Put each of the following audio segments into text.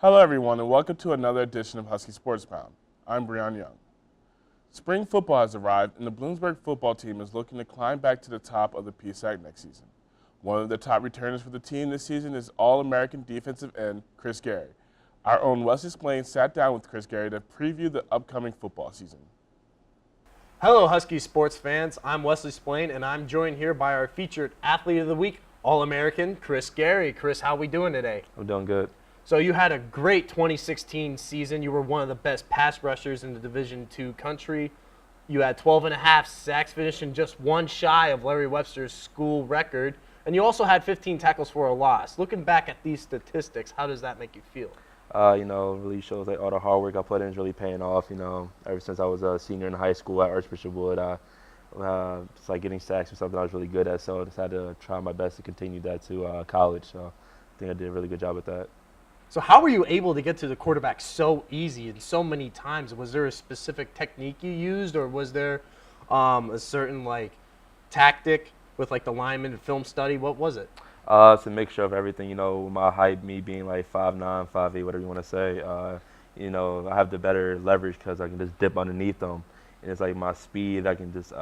Hello everyone and welcome to another edition of Huskies Sports Pound. I'm Breon Young. Spring football has arrived and the Bloomsburg football team is looking to climb back to the top of the PSAC next season. One of the top returners for the team this season is All-American defensive end Chris Gary. Our own Wesley Splain sat down with Chris Gary to preview the upcoming football season. Hello Huskies sports fans, I'm Wesley Splain and I'm joined here by our featured athlete of the week, All-American Chris Gary. Chris, how are we doing today? I'm doing good. So you had a great 2016 season. You were one of the best pass rushers in the Division II country. You had 12.5 sacks, finishing just one shy of Larry Webster's school record. And you also had 15 tackles for a loss. Looking back at these statistics, how does that make you feel? Really shows like all the hard work I put in is really paying off. Ever since I was a senior in high school at Archbishop Wood, it's like getting sacks was something I was really good at. So I decided to try my best to continue that to college. So I think I did a really good job at that. So how were you able to get to the quarterback so easy and so many times? Was there a specific technique you used, or was there a certain tactic with the lineman and film study? What was it? It's a mixture of everything. My height, me being 5'9", 5'8", whatever you want to say. I have the better leverage because I can just dip underneath them, and it's my speed. I can just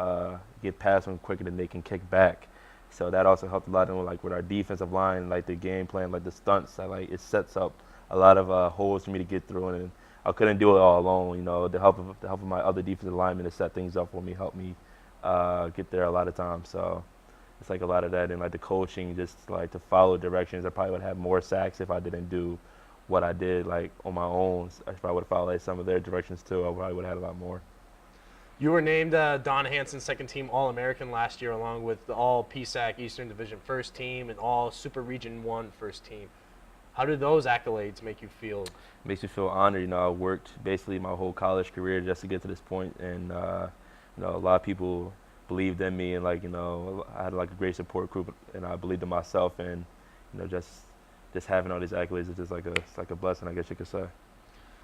get past them quicker than they can kick back. So that also helped a lot with our defensive line, the game plan, the stunts. It sets up a lot of holes for me to get through, and I couldn't do it all alone. The help of my other defensive linemen to set things up for me helped me get there a lot of times. So it's a lot of that, and the coaching, just to follow directions. I probably would have more sacks if I didn't do what I did on my own. If I would have followed some of their directions too, I probably would have had a lot more. You were named Don Hanson second team All-American last year, along with the all PSAC Eastern Division first team and all Super Region 1 first team. How did those accolades make you feel? It makes me feel honored. I worked basically my whole college career just to get to this point, and a lot of people believed in me, and I had a great support group, and I believed in myself, and just having all these accolades is just it's a blessing, I guess you could say.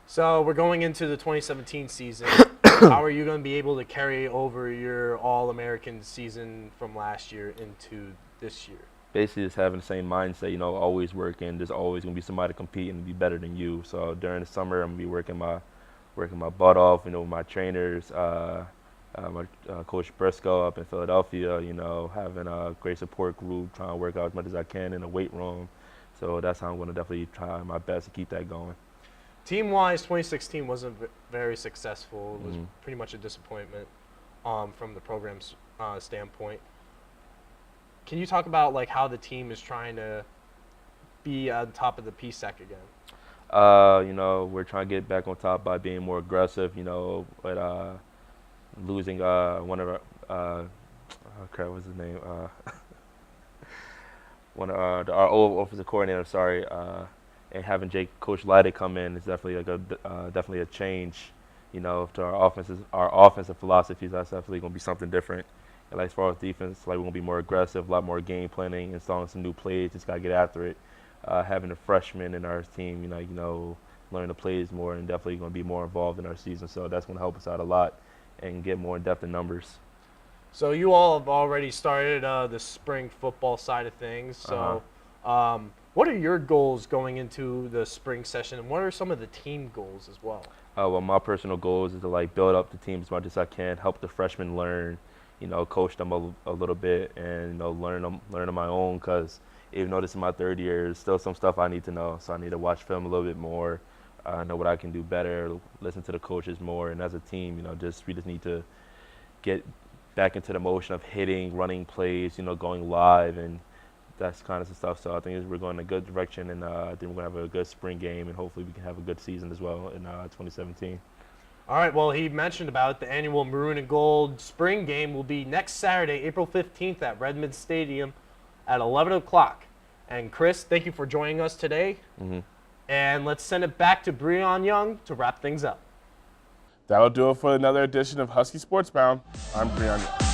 So we're going into the 2017 season. How are you going to be able to carry over your All-American season from last year into this year? Basically just having the same mindset, always working. There's always going to be somebody competing and be better than you. So during the summer, I'm going to be working my butt off, with my trainers, my Coach Briscoe up in Philadelphia, having a great support group, trying to work out as much as I can in the weight room. So that's how I'm going to definitely try my best to keep that going. Team-wise, 2016 wasn't very successful. It was pretty much a disappointment from the program's standpoint. Can you talk about how the team is trying to be on top of the PSAC again? We're trying to get back on top by being more aggressive. But losing one of our what's his name? Our old offensive coordinator. Sorry. And having Coach Leidig come in is definitely definitely a change, to our offensive philosophies. That's definitely going to be something different. And as far as defense, we're going to be more aggressive, a lot more game planning, installing some new plays. Just got to get after it. Having a freshman in our team, learn the plays more, and definitely going to be more involved in our season. So that's going to help us out a lot and get more in depth in numbers. So you all have already started the spring football side of things. So. What are your goals going into the spring session, and what are some of the team goals as well? Well, my personal goals is to build up the team as much as I can, help the freshmen learn, coach them a little bit, and learn on my own. Because even though this is my third year, there's still some stuff I need to know. So I need to watch film a little bit more, know what I can do better, listen to the coaches more, and as a team, we just need to get back into the motion of hitting, running plays, going live, and that's kind of some stuff. So I think we're going in a good direction, and I think we're going to have a good spring game, and hopefully we can have a good season as well in 2017. All right, well, he mentioned about the annual Maroon and Gold spring game will be next Saturday, April 15th at Redmond Stadium at 11 o'clock. And Chris, thank you for joining us today. And let's send it back to Breon Young to wrap things up. That'll do it for another edition of Husky Sports Pound. I'm Breon Young.